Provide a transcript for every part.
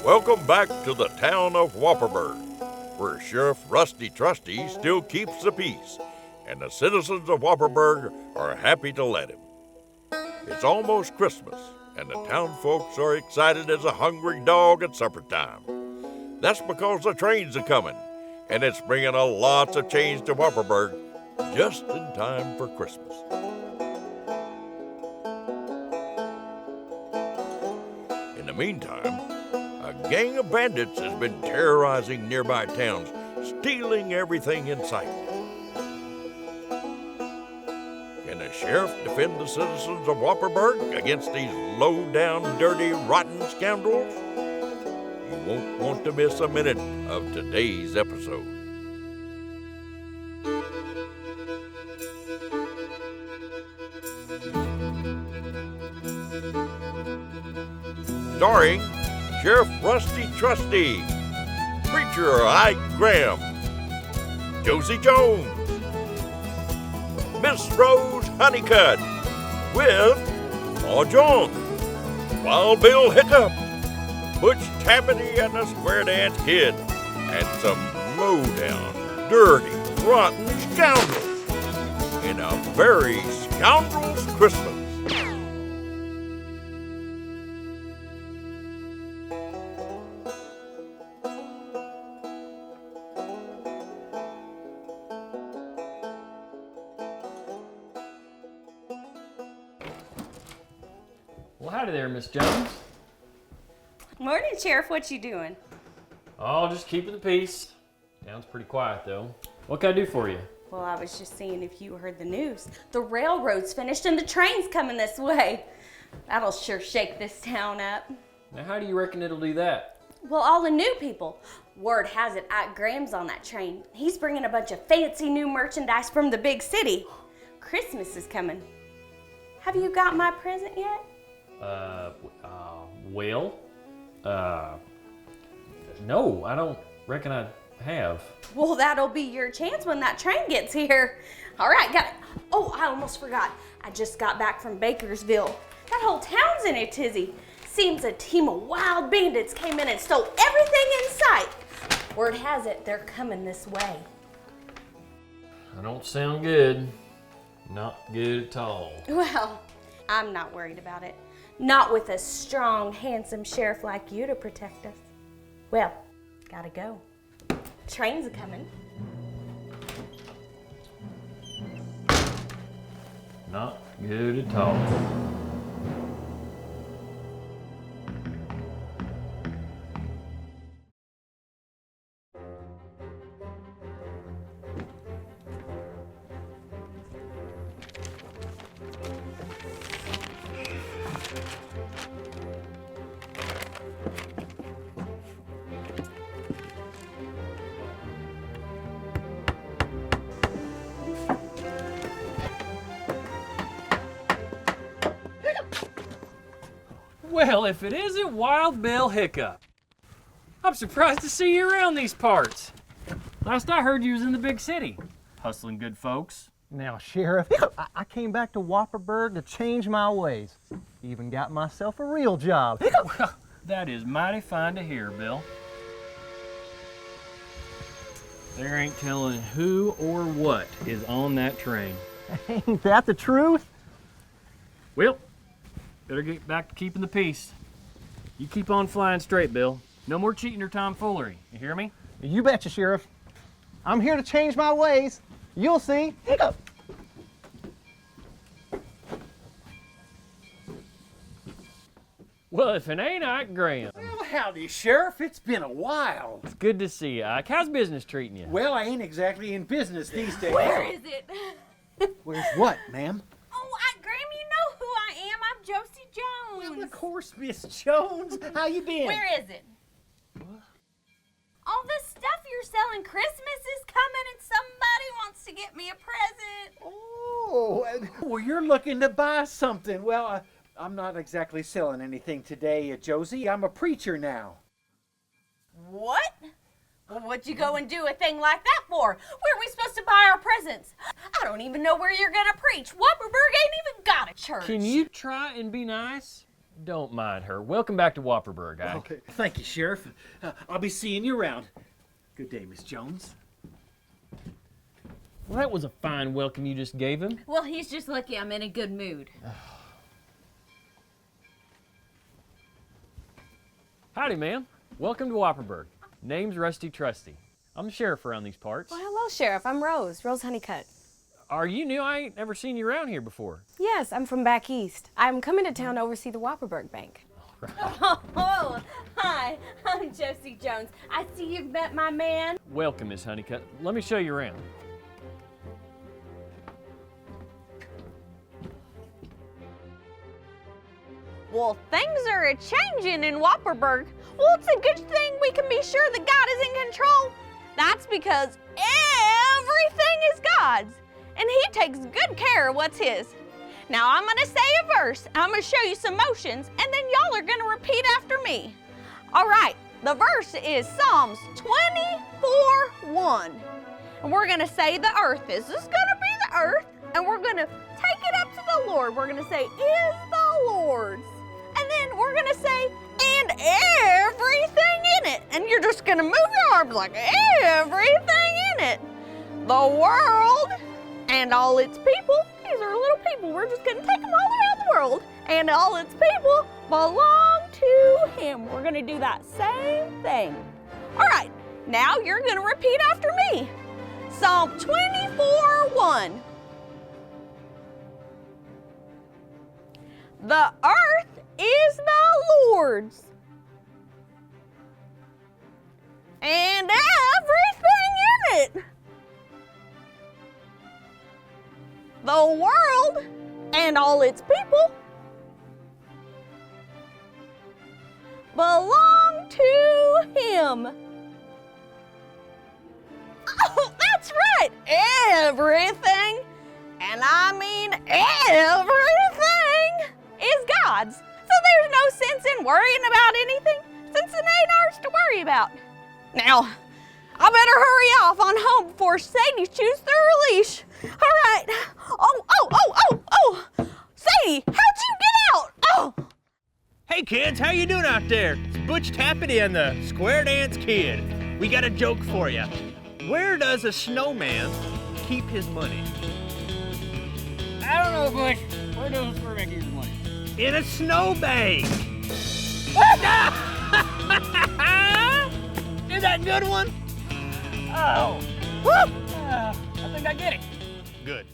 Welcome back to the town of Whopperville, where Sheriff Rusty Trusty still keeps the peace, and the citizens of Whopperville are happy to let him. It's almost Christmas, and the town folks are excited as a hungry dog at supper time. That's because the trains are coming, and it's bringing a lots of change to Whopperville just in time for Christmas. In the meantime, a gang of bandits has been terrorizing nearby towns, stealing everything in sight. Can the sheriff defend the citizens of Whopperville against these low-down, dirty, rotten scoundrels? You won't want to miss a minute of today's episode. Starring Sheriff Rusty Trusty, Preacher Ike Graham, Josie Jones, Miss Rose Honeycutt, with Ma Jones, Wild Bill Hiccup, Butch Tammany and the Square Dance Kid, and some low-down, dirty, rotten scoundrels in a very scoundrel's Christmas. Well, howdy there, Miss Jones. Morning, Sheriff. What you doing? Oh, just keeping the peace. Town's pretty quiet, though. What can I do for you? Well, I was just seeing if you heard the news. The railroad's finished and the train's coming this way. That'll sure shake this town up. Now, how do you reckon it'll do that? Well, all the new people. Word has it Ike Graham's on that train. He's bringing a bunch of fancy new merchandise from the big city. Christmas is coming. Have you got my present yet? No, I don't reckon I have. Well, that'll be your chance when that train gets here. All right, got it. Oh, I almost forgot. I just got back from Bakersville. That whole town's in a tizzy. Seems a team of wild bandits came in and stole everything in sight. Word has it, they're coming this way. I don't sound good. Not good at all. Well, I'm not worried about it. Not with a strong, handsome sheriff like you to protect us. Well, gotta go. Trains are coming. Not good at all. Well, if it isn't Wild Bill Hiccup. I'm surprised to see you around these parts. Last I heard you was in the big city, hustling good folks. Now, Sheriff, I came back to Whopperville to change my ways. Even got myself a real job. Well, that is mighty fine to hear, Bill. There ain't telling who or what is on that train. Ain't that the truth? Well, better get back to keeping the peace. You keep on flying straight, Bill. No more cheating or tomfoolery. You hear me? You betcha, Sheriff. I'm here to change my ways. You'll see. Well, if it ain't Ike Graham. Well, howdy, Sheriff. It's been a while. It's good to see you, Ike. How's business treating you? Well, I ain't exactly in business these days. Where is it? Where's what, ma'am? Oh, Ike Graham, you know who I am. I'm Josie Jones. Well, of course, Miss Jones. How you been? Where is it? All the stuff you're selling, Christmas is coming and somebody wants to get me a present. Oh, well, you're looking to buy something. Well, I'm not exactly selling anything today, Josie. I'm a preacher now. What? Well, what'd you go and do a thing like that for? Where are we supposed to buy our presents? I don't even know where you're gonna preach. Whopperburg ain't even got a church. Can you try and be nice? Don't mind her. Welcome back to Whopperburg, guy. Okay, thank you, Sheriff. I'll be seeing you around. Good day, Miss Jones. Well, that was a fine welcome you just gave him. Well, he's just lucky I'm in a good mood. Howdy, ma'am. Welcome to Whopperburg. Name's Rusty Trusty. I'm the sheriff around these parts. Well, hello, Sheriff. I'm Rose Honeycutt. Are you new? I ain't never seen you around here before. Yes, I'm from back east. I'm coming to town to oversee the Whopperburg Bank. Oh, hi. I'm Josie Jones. I see you've met my man. Welcome, Miss Honeycutt. Let me show you around. Well, things are a-changing in Whopperburg. Well, it's a good thing we can be sure that God is in control. That's because everything is God's, and He takes good care of what's His. Now, I'm going to say a verse, I'm going to show you some motions, and then y'all are going to repeat after me. All right, the verse is Psalms 24:1. And we're going to say the earth. This is going to be the earth, and we're going to take it up to the Lord. We're going to say, is the Lord's. And then we're going to say, and everything in it. And you're just going to move your arms like everything in it. The world and all its people. These are little people. We're just going to take them all around the world. And all its people belong to Him. We're going to do that same thing. All right, now you're going to repeat after me. Psalm 24:1. The earth is the Lord's, and everything in it. The world and all its people belong to Him. Oh, that's right, everything, and I mean everything, is God's. So there's no sense in worrying about anything, since it ain't ours to worry about. Now, I better hurry off on home before Sadie chews through her leash. All right. Oh. Sadie, how'd you get out? Oh. Hey kids, how you doing out there? It's Butch Tappity and the Square Dance Kid. We got a joke for you. Where does a snowman keep his money? I don't know, Bush. Where does the Square keep his money? In a snowbank. Is that a good one? Oh. Woo! I think I get it. Good.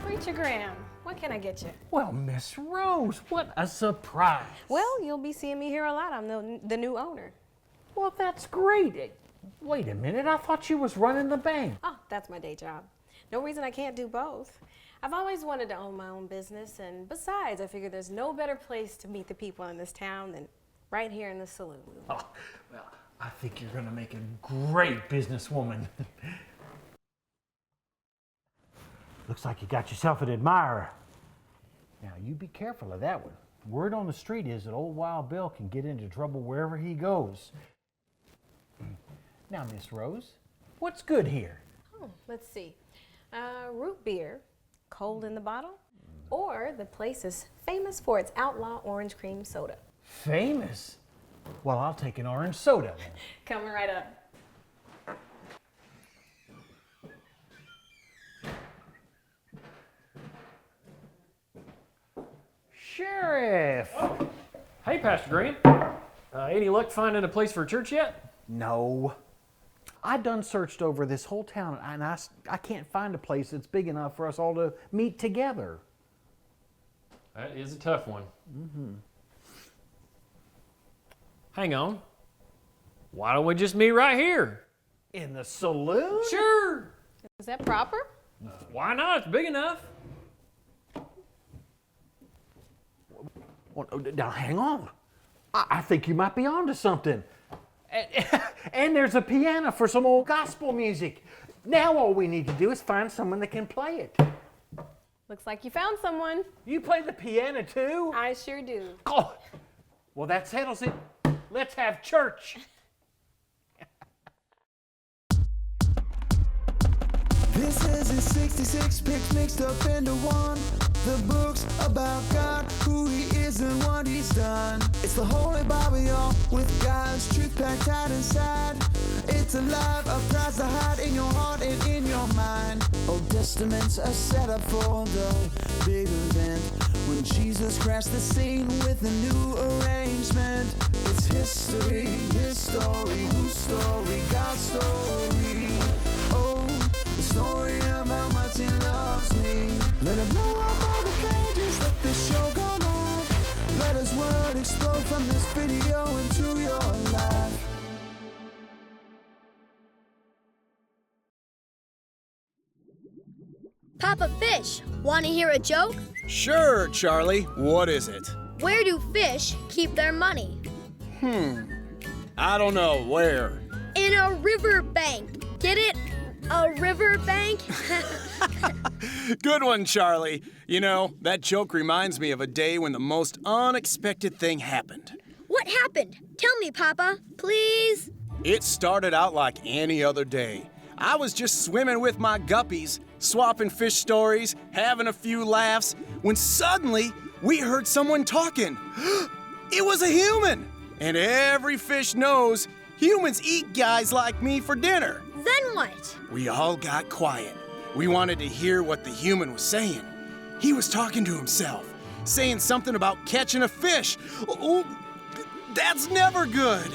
Preacher Graham, what can I get you? Well, Miss Rose, what a surprise. Well, you'll be seeing me here a lot. I'm the new owner. Well, that's great. Wait a minute, I thought you was running the bank. Oh, that's my day job. No reason I can't do both. I've always wanted to own my own business, and besides, I figure there's no better place to meet the people in this town than right here in the saloon. Oh, well, I think you're gonna make a great businesswoman. Looks like you got yourself an admirer. Now, you be careful of that one. Word on the street is that old Wild Bill can get into trouble wherever he goes. Now, Miss Rose, what's good here? Oh, let's see. Root beer, cold in the bottle, or the place is famous for its outlaw orange cream soda. Famous? Well, I'll take an orange soda then. Coming right up. Sheriff! Hey, Pastor Graham. Any luck finding a place for a church yet? No. I done searched over this whole town, and I can't find a place that's big enough for us all to meet together. That is a tough one. Hang on. Why don't we just meet right here? In the saloon? Sure. Is that proper? Why not? It's big enough. Well, now, hang on. I think you might be onto something. And there's a piano for some old gospel music. Now all we need to do is find someone that can play it. Looks like you found someone. You play the piano too? I sure do. Oh, well, that settles it. Let's have church. This is his 66 picks mixed up into one. The books about God, who he is and what he's done. It's the Holy Bible, y'all, with God's truth packed tight inside. It's a life of prize to hide in your heart and in your mind. Old Testaments are set up for the big event when Jesus crashed the scene with a new arrangement. It's history, his story, whose story, God's story. Oh, the story of how much he loves me. Let him blow up all the pages, let this show go live. Let his word explode from this video into your life. Papa Fish, want to hear a joke? Sure, Charlie. What is it? Where do fish keep their money? I don't know. Where? In a riverbank. Get it? A riverbank? Good one, Charlie. You know, that joke reminds me of a day when the most unexpected thing happened. What happened? Tell me, Papa, please. It started out like any other day. I was just swimming with my guppies, swapping fish stories, having a few laughs, when suddenly we heard someone talking. It was a human! And every fish knows humans eat guys like me for dinner. Then what? We all got quiet. We wanted to hear what the human was saying. He was talking to himself, saying something about catching a fish. Oh, that's never good.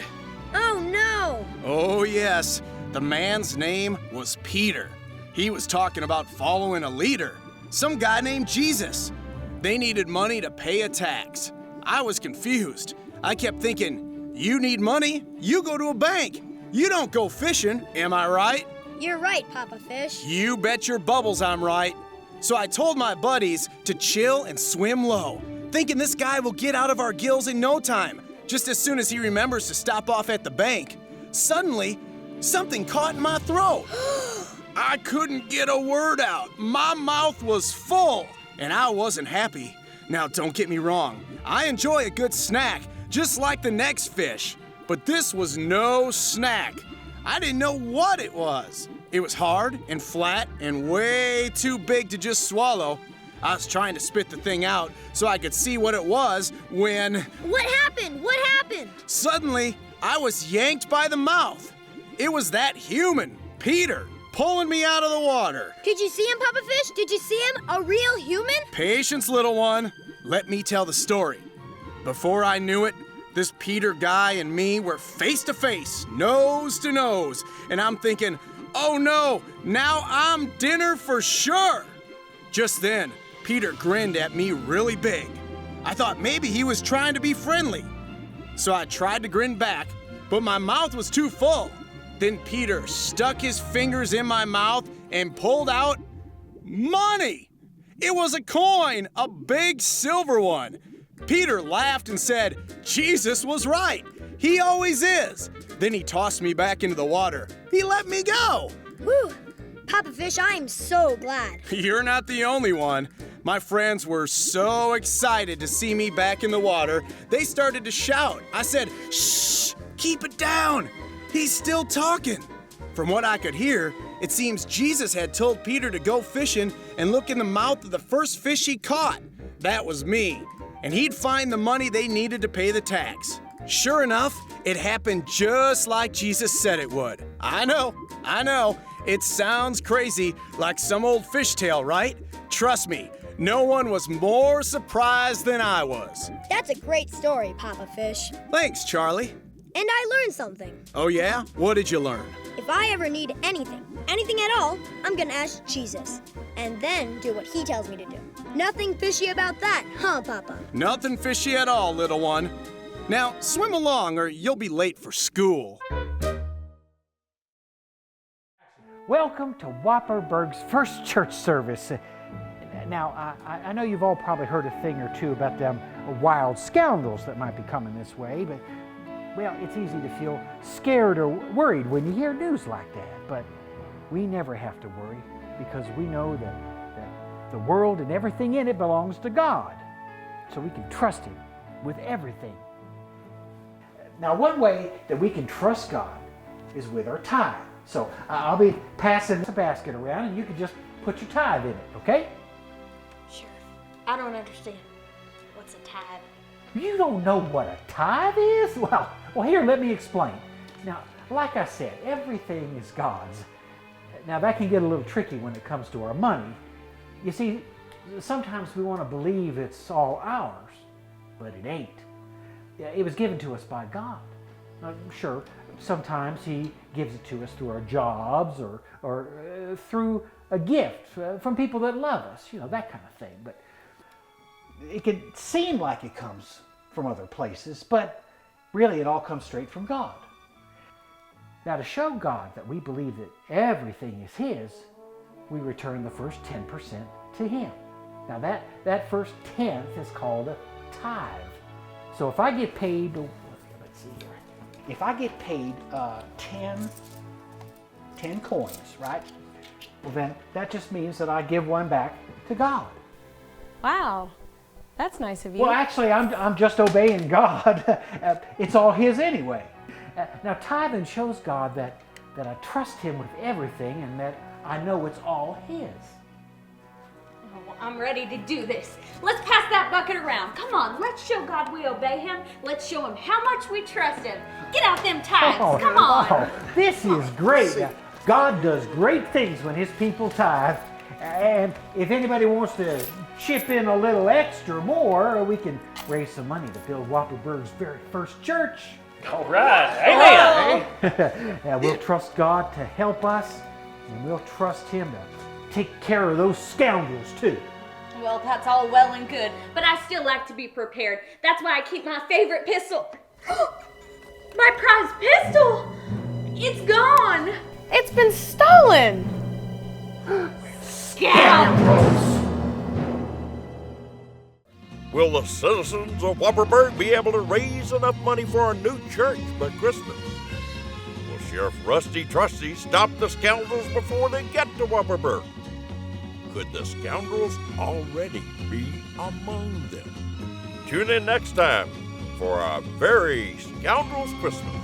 Oh, no. Oh, yes. The man's name was Peter. He was talking about following a leader, some guy named Jesus. They needed money to pay a tax. I was confused. I kept thinking, you need money? You go to a bank. You don't go fishing, am I right? You're right, Papa Fish. You bet your bubbles I'm right. So I told my buddies to chill and swim low, thinking this guy will get out of our gills in no time, just as soon as he remembers to stop off at the bank. Suddenly, something caught in my throat. I couldn't get a word out. My mouth was full, and I wasn't happy. Now, don't get me wrong. I enjoy a good snack, just like the next fish. But this was no snack. I didn't know what it was. It was hard and flat and way too big to just swallow. I was trying to spit the thing out so I could see what it was when... What happened? What happened? Suddenly, I was yanked by the mouth. It was that human, Peter, pulling me out of the water. Did you see him, Papa Fish? Did you see him? A real human? Patience, little one. Let me tell the story. Before I knew it, this Peter guy and me were face to face, nose to nose, and I'm thinking, oh no, now I'm dinner for sure. Just then, Peter grinned at me really big. I thought maybe he was trying to be friendly. So I tried to grin back, but my mouth was too full. Then Peter stuck his fingers in my mouth and pulled out money. It was a coin, a big silver one. Peter laughed and said, Jesus was right. He always is. Then he tossed me back into the water. He let me go. Whew. Papa Fish, I am so glad. You're not the only one. My friends were so excited to see me back in the water, they started to shout. I said, shh, keep it down. He's still talking. From what I could hear, it seems Jesus had told Peter to go fishing and look in the mouth of the first fish he caught. That was me. And he'd find the money they needed to pay the tax. Sure enough, it happened just like Jesus said it would. I know. It sounds crazy, like some old fish tale, right? Trust me, no one was more surprised than I was. That's a great story, Papa Fish. Thanks, Charlie. And I learned something. Oh yeah? What did you learn? If I ever need anything at all, I'm gonna ask Jesus. And then do what he tells me to do. Nothing fishy about that, huh, Papa? Nothing fishy at all, little one. Now, swim along or you'll be late for school. Welcome to Whopperberg's first church service. Now, I know you've all probably heard a thing or two about them wild scoundrels that might be coming this way, but, well, it's easy to feel scared or worried when you hear news like that. But we never have to worry because we know that the world and everything in it belongs to God. So we can trust Him with everything. Now, one way that we can trust God is with our tithe. So I'll be passing the basket around and you can just put your tithe in it, okay? Sure. I don't understand. What's a tithe? You don't know what a tithe is? Well, here, let me explain. Now, like I said, everything is God's. Now, that can get a little tricky when it comes to our money. You see, sometimes we want to believe it's all ours, but it ain't. It was given to us by God. Now, sure, sometimes He gives it to us through our jobs or through a gift from people that love us, that kind of thing. But it can seem like it comes from other places, but really it all comes straight from God. Now, to show God that we believe that everything is His, we return the first 10% to Him. Now, that first tenth is called a tithe. So if I get paid, let's see here, if I get paid 10 coins, right? Well, then that just means that I give one back to God. Wow, that's nice of you. Well, actually, I'm just obeying God. It's all His anyway. Now, tithing shows God that I trust Him with everything and that I know it's all His. Oh, well, I'm ready to do this. Let's pass that bucket around. Come on, let's show God we obey Him. Let's show Him how much we trust Him. Get out them tithes. Come on. Oh, this is great. God does great things when His people tithe. And if anybody wants to chip in a little extra more, we can raise some money to build Whopperberg's very first church. All right. Amen. Yeah, we'll trust God to help us, and we'll trust Him to take care of those scoundrels too. Well, that's all well and good, but I still like to be prepared. That's why I keep my favorite pistol. My prized pistol! It's gone! It's been stolen! Scoundrels! Will the citizens of Whopperburg be able to raise enough money for a new church by Christmas? Will Sheriff Rusty Trusty stop the scoundrels before they get to Whopperburg? Could the scoundrels already be among them? Tune in next time for a very Scoundrels Christmas.